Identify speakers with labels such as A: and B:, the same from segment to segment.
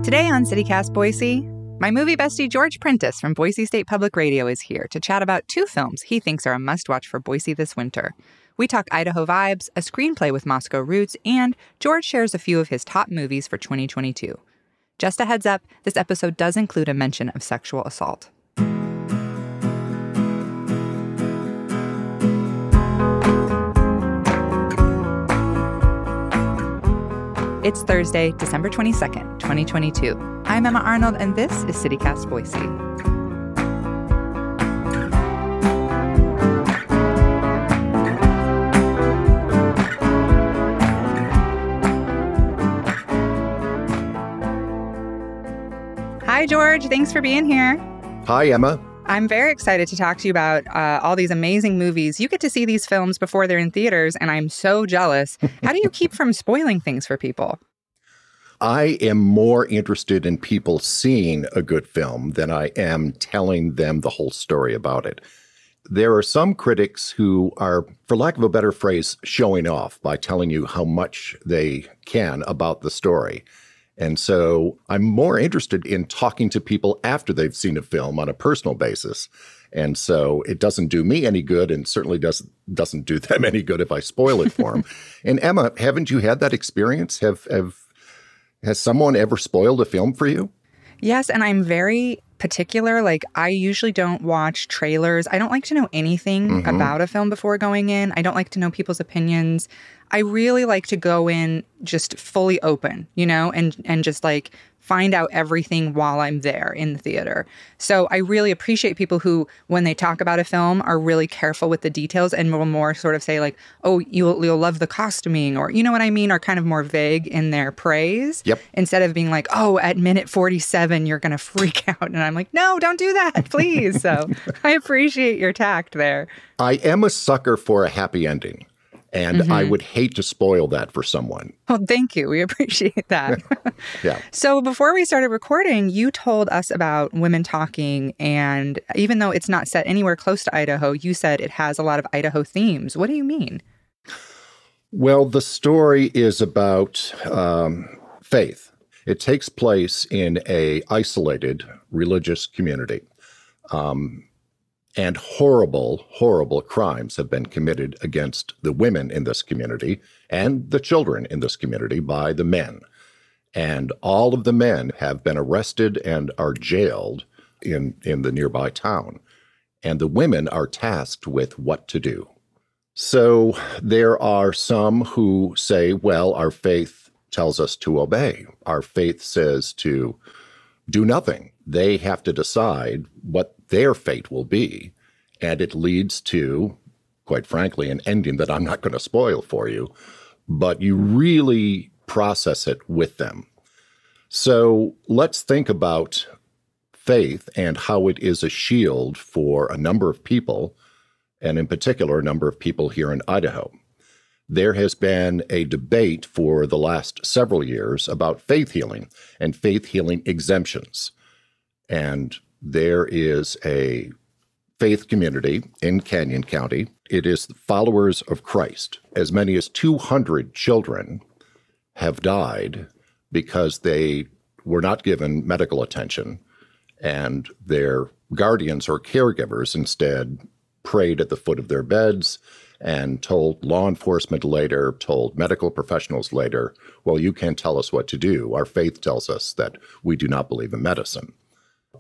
A: Today on CityCast Boise, my movie bestie George Prentice from Boise State Public Radio is here to chat about two films he thinks are a must-watch for Boise this winter. We talk Idaho vibes, a screenplay with Moscow roots, and George shares a few of his top movies for 2022. Just a heads up, this episode does include a mention of sexual assault. It's Thursday, December 22nd, 2022. I'm Emma Arnold, and this is CityCast Boise. Hi, George. Thanks for being here.
B: Hi, Emma.
A: I'm very excited to talk to you about all these amazing movies. You get to see these films before they're in theaters, and I'm so jealous. How do you keep from spoiling things for people?
B: I am more interested in people seeing a good film than I am telling them the whole story about it. There are some critics who are, for lack of a better phrase, showing off by telling you how much they can about the story. And so I'm more interested in talking to people after they've seen a film on a personal basis. And so it doesn't do me any good, and certainly doesn't do them any good if I spoil it for them. And Emma, haven't you had that experience? Has someone ever spoiled a film for you?
A: Yes, and I'm very particular. Like, I usually don't watch trailers. I don't like to know anything about a film before going in. I don't like to know people's opinions. I really like to go in just fully open, and just like find out everything while I'm there in the theater. So I really appreciate people who, when they talk about a film, are really careful with the details and will more sort of say like, oh, you'll love the costuming, or you know what I mean, are kind of more vague in their praise.
B: Yep.
A: Instead of being like, oh, at minute 47, you're going to freak out. And I'm like, no, don't do that, please. So I appreciate your tact there.
B: I am a sucker for a happy ending. And I would hate to spoil that for someone.
A: Oh, thank you. We appreciate that.
B: Yeah.
A: So before we started recording, you told us about Women Talking. And even though it's not set anywhere close to Idaho, you said it has a lot of Idaho themes. What do you mean?
B: Well, the story is about faith. It takes place in a isolated religious community. And horrible, horrible crimes have been committed against the women in this community and the children in this community by the men. And all of the men have been arrested and are jailed in the nearby town. And the women are tasked with what to do. So there are some who say, well, our faith tells us to obey. Our faith says to do nothing. They have to decide what their fate will be. And it leads to, quite frankly, an ending that I'm not going to spoil for you, but you really process it with them. So let's think about faith and how it is a shield for a number of people, and in particular, a number of people here in Idaho. There has been a debate for the last several years about faith healing and faith healing exemptions. And there is a faith community in Canyon County. It is the Followers of Christ. As many as 200 children have died because they were not given medical attention, and their guardians or caregivers instead prayed at the foot of their beds and told law enforcement later, told medical professionals later, well, you can't tell us what to do. Our faith tells us that we do not believe in medicine.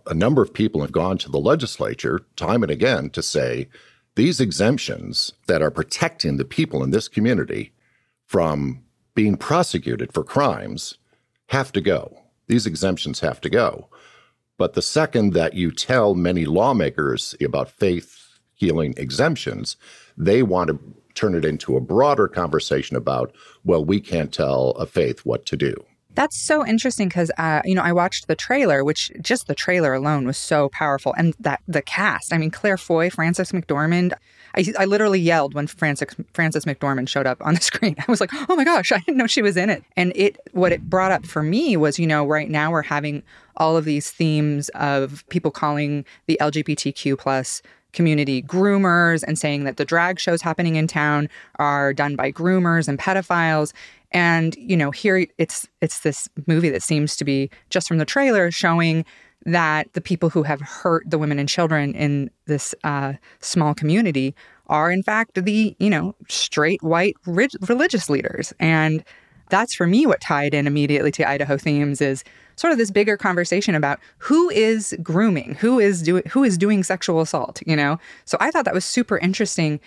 B: A number of people have gone to the legislature time and again to say these exemptions that are protecting the people in this community from being prosecuted for crimes have to go. These exemptions have to go. But the second that you tell many lawmakers about faith healing exemptions, they want to turn it into a broader conversation about, well, we can't tell a faith what to do.
A: That's so interesting because, I watched the trailer, which just the trailer alone was so powerful. And the cast, I mean, Claire Foy, Frances McDormand, I literally yelled when Frances McDormand showed up on the screen. I was like, oh my gosh, I didn't know she was in it. And what it brought up for me was, right now we're having all of these themes of people calling the LGBTQ plus community groomers and saying that the drag shows happening in town are done by groomers and pedophiles. And, here it's this movie that seems to be, just from the trailer, showing that the people who have hurt the women and children in this small community are, in fact, the, straight white religious leaders. And that's, for me, what tied in immediately to Idaho themes is sort of this bigger conversation about who is grooming, who is doing sexual assault, So I thought that was super interesting.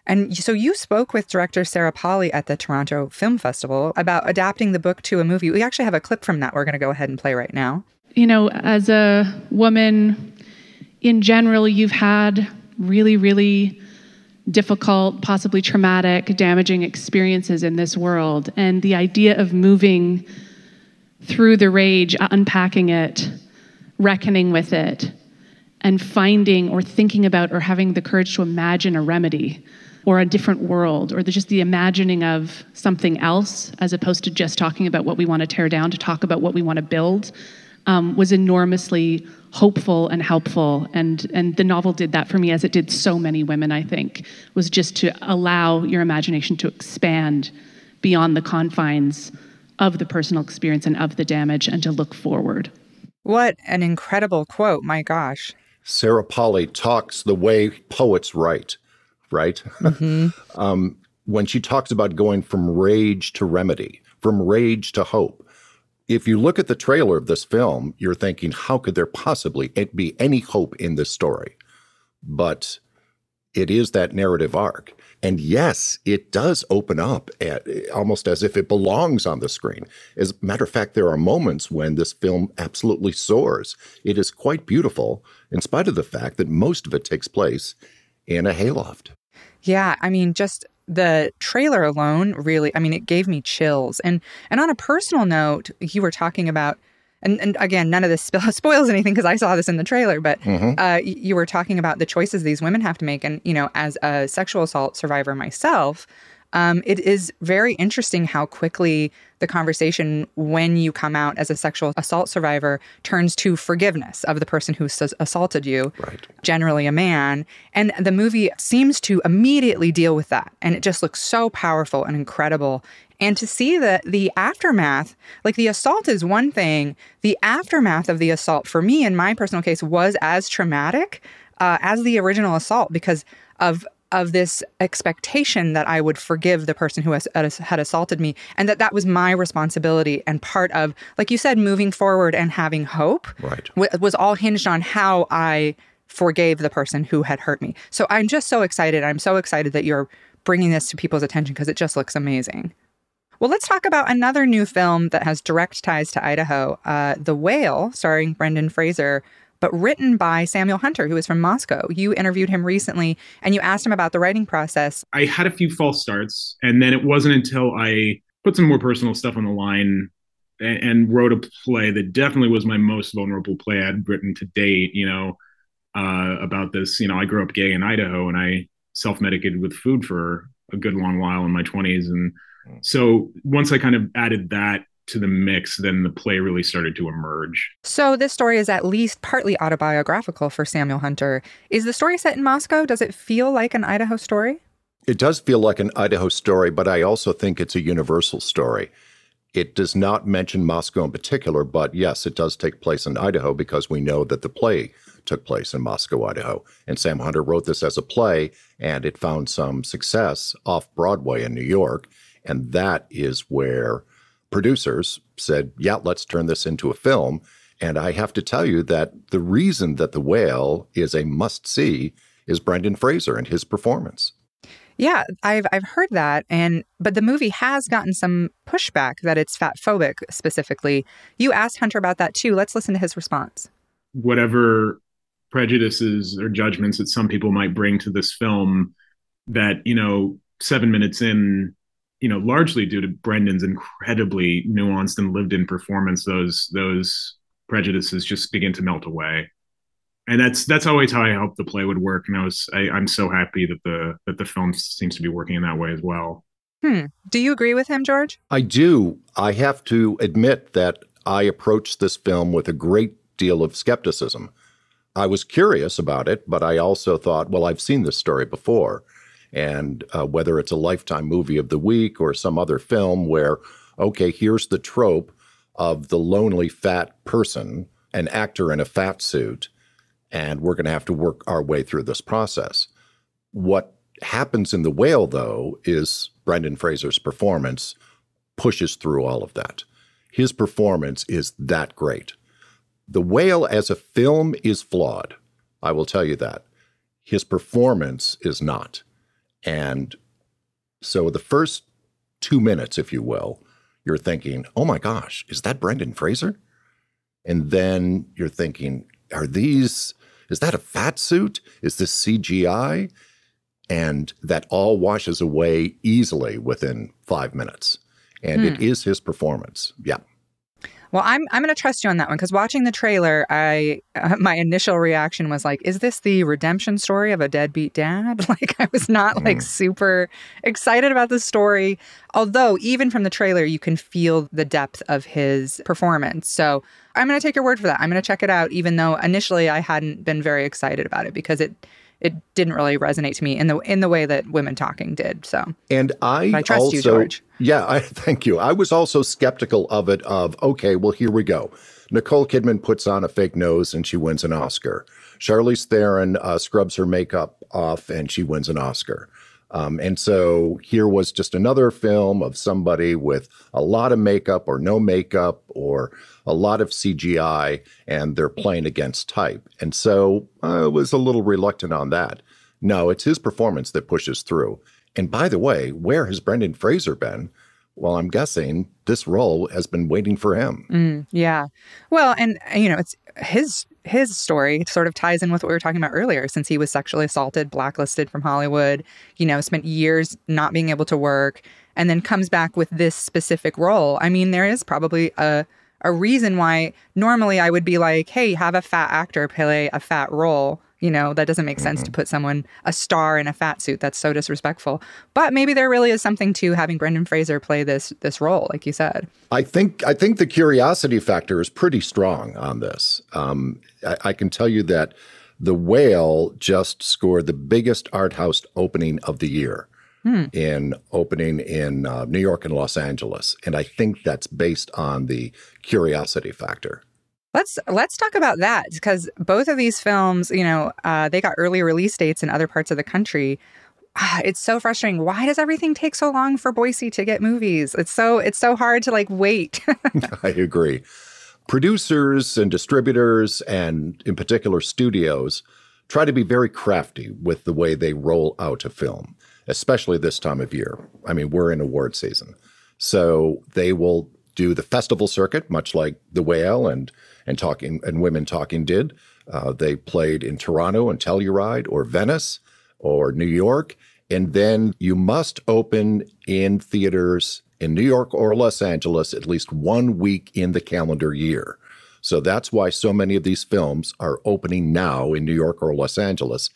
A: And so you spoke with director Sarah Polley at the Toronto Film Festival about adapting the book to a movie. We actually have a clip from that we're going to go ahead and play right now.
C: As a woman, in general, you've had really, really difficult, possibly traumatic, damaging experiences in this world. And the idea of moving through the rage, unpacking it, reckoning with it, and finding or thinking about or having the courage to imagine a remedy or a different world, or just the imagining of something else, as opposed to just talking about what we want to tear down, to talk about what we want to build, was enormously hopeful and helpful. And the novel did that for me, as it did so many women, I think, was just to allow your imagination to expand beyond the confines of the personal experience and of the damage, and to look forward.
A: What an incredible quote. My gosh.
B: Sarah Polley talks the way poets write, right?
A: Mm-hmm.
B: When she talks about going from rage to remedy, from rage to hope. If you look at the trailer of this film, you're thinking, how could there possibly be any hope in this story? But it is that narrative arc. And yes, it does open up almost as if it belongs on the screen. As a matter of fact, there are moments when this film absolutely soars. It is quite beautiful, in spite of the fact that most of it takes place in a hayloft.
A: Yeah, just the trailer alone really, it gave me chills. And on a personal note, you were talking about, and again, none of this spoils anything because I saw this in the trailer, but you were talking about the choices these women have to make. And, as a sexual assault survivor myself, it is very interesting how quickly the conversation, when you come out as a sexual assault survivor, turns to forgiveness of the person who assaulted you,
B: right.
A: Generally a man. And the movie seems to immediately deal with that. And it just looks so powerful and incredible. And to see the aftermath, like the assault is one thing, the aftermath of the assault for me, in my personal case, was as traumatic as the original assault because of this expectation that I would forgive the person who had assaulted me, and that was my responsibility, and part of, like you said, moving forward and having hope,
B: right,
A: was all hinged on how I forgave the person who had hurt me. So I'm just so excited. I'm so excited that you're bringing this to people's attention because it just looks amazing. Well, let's talk about another new film that has direct ties to Idaho, The Whale, starring Brendan Fraser, but written by Samuel Hunter, who is from Moscow. You interviewed him recently, and you asked him about the writing process.
D: I had a few false starts, and then it wasn't until I put some more personal stuff on the line and wrote a play that definitely was my most vulnerable play I'd written to date, about this. I grew up gay in Idaho, and I self-medicated with food for a good long while in my 20s. And so once I kind of added that to the mix, then the play really started to emerge.
A: So this story is at least partly autobiographical for Samuel Hunter. Is the story set in Moscow? Does it feel like an Idaho story?
B: It does feel like an Idaho story, but I also think it's a universal story. It does not mention Moscow in particular, but yes, it does take place in Idaho because we know that the play took place in Moscow, Idaho. And Sam Hunter wrote this as a play, and it found some success off-Broadway in New York. And that is where producers said, yeah, let's turn this into a film. And I have to tell you that the reason that The Whale is a must-see is Brendan Fraser and his performance.
A: Yeah, I've heard that, but the movie has gotten some pushback that it's fat-phobic specifically. You asked Hunter about that too. Let's listen to his response.
D: Whatever prejudices or judgments that some people might bring to this film, that 7 minutes in, largely due to Brendan's incredibly nuanced and lived-in performance, those prejudices just begin to melt away. And that's always how I hoped the play would work. And I'm so happy that the film seems to be working in that way as well.
A: Do you agree with him, George?
B: I do. I have to admit that I approached this film with a great deal of skepticism. I was curious about it, but I also thought, well, I've seen this story before. And whether it's a Lifetime movie of the week or some other film where, okay, here's the trope of the lonely fat person, an actor in a fat suit, and we're going to have to work our way through this process. What happens in The Whale, though, is Brendan Fraser's performance pushes through all of that. His performance is that great. The Whale as a film is flawed. I will tell you that. His performance is not. And so the first 2 minutes, if you will, you're thinking, oh my gosh, is that Brendan Fraser? And then you're thinking, is that a fat suit? Is this CGI? And that all washes away easily within 5 minutes. And it is his performance. Yeah.
A: Well, I'm going to trust you on that one, because watching the trailer, my initial reaction was like, is this the redemption story of a deadbeat dad? Like, I was not like super excited about the story. Although even from the trailer, you can feel the depth of his performance. So I'm going to take your word for that. I'm going to check it out, even though initially I hadn't been very excited about it, because it didn't really resonate to me in the way that Women Talking did. So,
B: and I
A: trust
B: also,
A: you, George.
B: Yeah, thank you. I was also skeptical of it. Okay, well, here we go. Nicole Kidman puts on a fake nose and she wins an Oscar. Charlize Theron scrubs her makeup off and she wins an Oscar. And so here was just another film of somebody with a lot of makeup or no makeup or a lot of CGI, and they're playing against type. And so I was a little reluctant on that. No, it's his performance that pushes through. And by the way, where has Brendan Fraser been? Well, I'm guessing this role has been waiting for him.
A: Yeah. Well, and, it's his story sort of ties in with what we were talking about earlier, since he was sexually assaulted, blacklisted from Hollywood, spent years not being able to work, and then comes back with this specific role. I mean, there is probably a reason why normally I would be like, hey, have a fat actor play a fat role. That doesn't make sense to put a star in a fat suit. That's so disrespectful. But maybe there really is something to having Brendan Fraser play this role, like you said. I
B: think the curiosity factor is pretty strong on this. I can tell you that The Whale just scored the biggest art house opening of the year in New York and Los Angeles. And I think that's based on the curiosity factor.
A: Let's talk about that, because both of these films, they got early release dates in other parts of the country. It's so frustrating. Why does everything take so long for Boise to get movies? It's so hard to wait.
B: I agree. Producers and distributors, and in particular studios, try to be very crafty with the way they roll out a film, especially this time of year. I mean, we're in award season. So they will do the festival circuit, much like The Whale and Women Talking did. They played in Toronto and Telluride or Venice or New York. And then you must open in theaters in New York or Los Angeles at least 1 week in the calendar year. So that's why so many of these films are opening now in New York or Los Angeles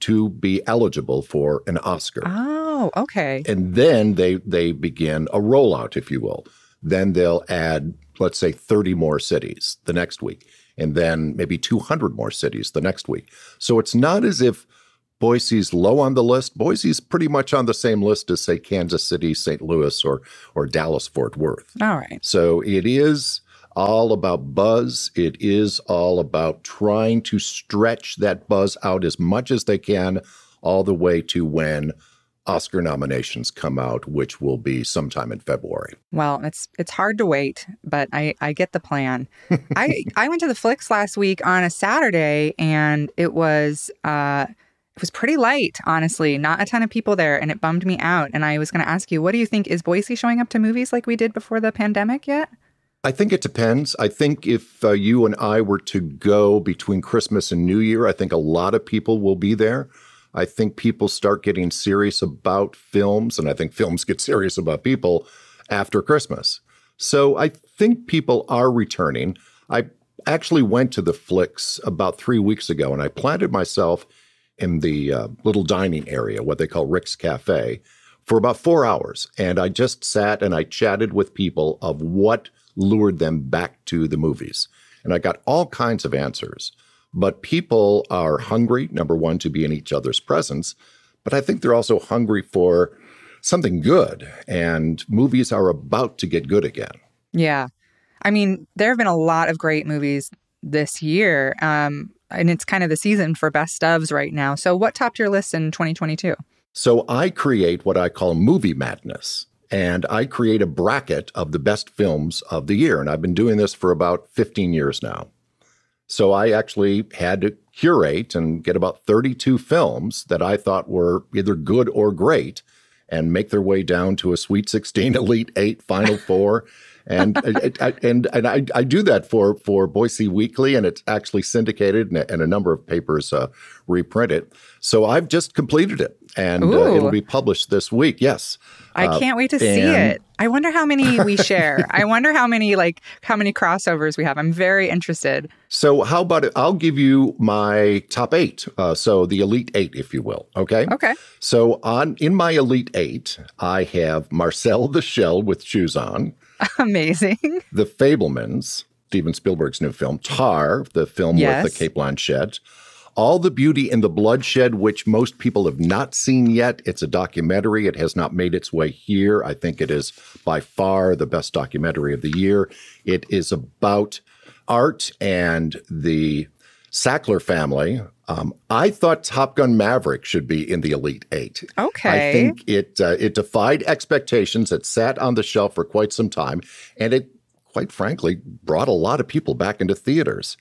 B: to be eligible for an Oscar.
A: Oh, okay.
B: And then they begin a rollout, if you will. Then they'll add, let's say, 30 more cities the next week, and then maybe 200 more cities the next week. So it's not as if Boise's low on the list. Boise's pretty much on the same list as, say, Kansas City, St. Louis, or Dallas-Fort Worth.
A: All right.
B: So it is all about buzz. It is all about trying to stretch that buzz out as much as they can, all the way to when Oscar nominations come out, which will be sometime in February.
A: Well, it's hard to wait, but I get the plan. I went to the Flicks last week on a Saturday, and it was pretty light, honestly. Not a ton of people there, and it bummed me out. And I was going to ask you, what do you think? Is Boise showing up to movies like we did before the pandemic yet?
B: I think it depends. I think if you and I were to go between Christmas and New Year, I think a lot of people will be there. I think people start getting serious about films, and I think films get serious about people after Christmas. So I think people are returning. I actually went to the Flicks about 3 weeks ago, and I planted myself in the little dining area, what they call Rick's Cafe, for about 4 hours. And I just sat and I chatted with people of what lured them back to the movies. And I got all kinds of answers. But people are hungry, number one, to be in each other's presence. But I think they're also hungry for something good. And movies are about to get good again.
A: Yeah. I mean, there have been a lot of great movies this year. And it's kind of the season for best ofs right now. So what topped your list in 2022?
B: So I create what I call movie madness. And I create a bracket of the best films of the year. And I've been doing this for about 15 years now. So I actually had to curate and get about 32 films that I thought were either good or great and make their way down to a Sweet 16, Elite 8, Final Four. And I do that for Boise Weekly, and it's actually syndicated, and a number of papers reprint it. So I've just completed it, and it'll be published this week. Yes.
A: I can't wait to see it. I wonder how many we share. I wonder how many crossovers we have. I'm very interested.
B: So how about it? I'll give you my top 8. So the Elite 8, if you will. Okay.
A: Okay.
B: So in my Elite 8, I have Marcel the Shell with Shoes On.
A: Amazing.
B: The Fabelmans, Steven Spielberg's new film. Tar, the film with the Cate Blanchett. All the Beauty and the Bloodshed, which most people have not seen yet. It's a documentary. It has not made its way here. I think it is by far the best documentary of the year. It is about art and the Sackler family. I thought Top Gun Maverick should be in the Elite 8.
A: Okay.
B: I think it defied expectations. It sat on the shelf for quite some time, and it, quite frankly, brought a lot of people back into theaters.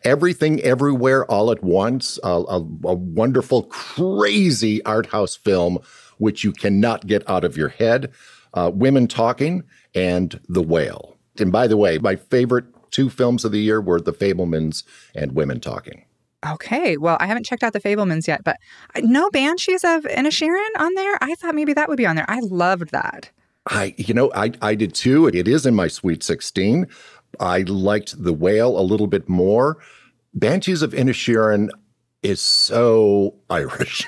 B: Everything, Everywhere, All at Once, a wonderful, crazy art house film, which you cannot get out of your head. Women Talking and The Whale. And by the way, my favorite 2 films of the year were The Fabelmans and Women Talking.
A: Okay. Well, I haven't checked out The Fabelmans yet, but no Banshees of Inisherin on there? I thought maybe that would be on there. I loved that. I
B: did too. It is in my Sweet 16. I liked The Whale a little bit more. Banshees of Inisherin is so Irish,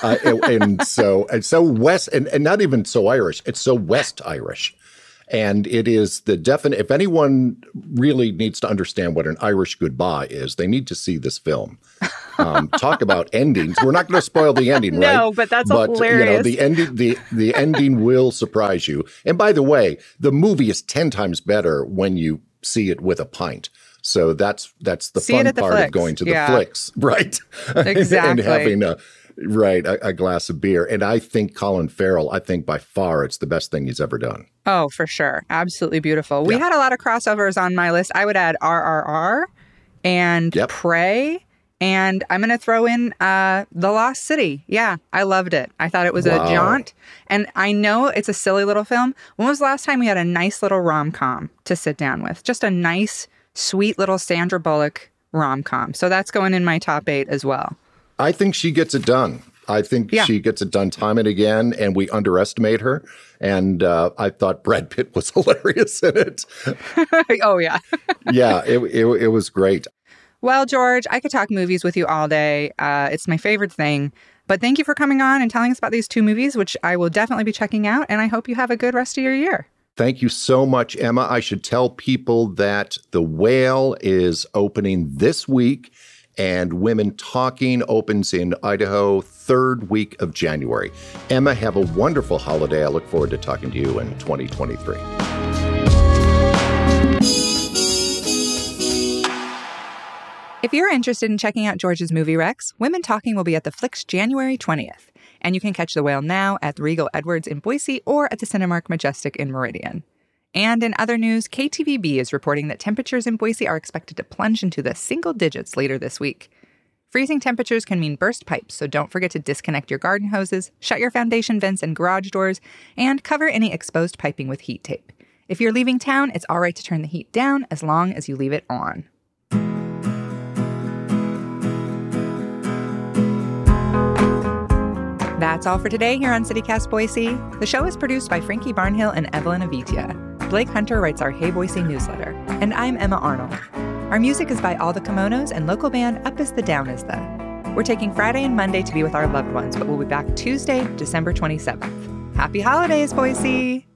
B: and so West, and not even so Irish. It's so West Irish, and it is the definite. If anyone really needs to understand what an Irish goodbye is, they need to see this film. Talk about endings. We're not going to spoil the ending, right?
A: No, but that's hilarious.
B: The ending will surprise you. And by the way, the movie is 10 times better when you see it with a pint. So that's the fun part of going to the flicks, right?
A: Exactly.
B: And having a glass of beer. And I think Colin Farrell, by far it's the best thing he's ever done.
A: Oh, for sure. Absolutely beautiful. We had a lot of crossovers on my list. I would add RRR and Prey. And I'm going to throw in The Lost City. Yeah, I loved it. I thought it was a jaunt. And I know it's a silly little film. When was the last time we had a nice little rom-com to sit down with? Just a nice, sweet little Sandra Bullock rom-com. So that's going in my top 8 as well.
B: I think she gets it done. I think she gets it done time and again, and we underestimate her. And I thought Brad Pitt was hilarious in it.
A: Oh, yeah.
B: Yeah, it was great.
A: Well, George, I could talk movies with you all day. It's my favorite thing. But thank you for coming on and telling us about these 2 movies, which I will definitely be checking out. And I hope you have a good rest of your year.
B: Thank you so much, Emma. I should tell people that The Whale is opening this week, and Women Talking opens in Idaho 3rd week of January. Emma, have a wonderful holiday. I look forward to talking to you in 2023.
A: If you're interested in checking out George's movie recs, Women Talking will be at the Flicks January 20th. And you can catch The Whale now at the Regal Edwards in Boise or at the Cinemark Majestic in Meridian. And in other news, KTVB is reporting that temperatures in Boise are expected to plunge into the single digits later this week. Freezing temperatures can mean burst pipes, so don't forget to disconnect your garden hoses, shut your foundation vents and garage doors, and cover any exposed piping with heat tape. If you're leaving town, it's all right to turn the heat down as long as you leave it on. That's all for today here on CityCast Boise. The show is produced by Frankie Barnhill and Evelyn Avitia. Blake Hunter writes our Hey Boise newsletter. And I'm Emma Arnold. Our music is by All the Kimonos and local band Up Is the Down Is the. We're taking Friday and Monday to be with our loved ones, but we'll be back Tuesday, December 27th. Happy holidays, Boise!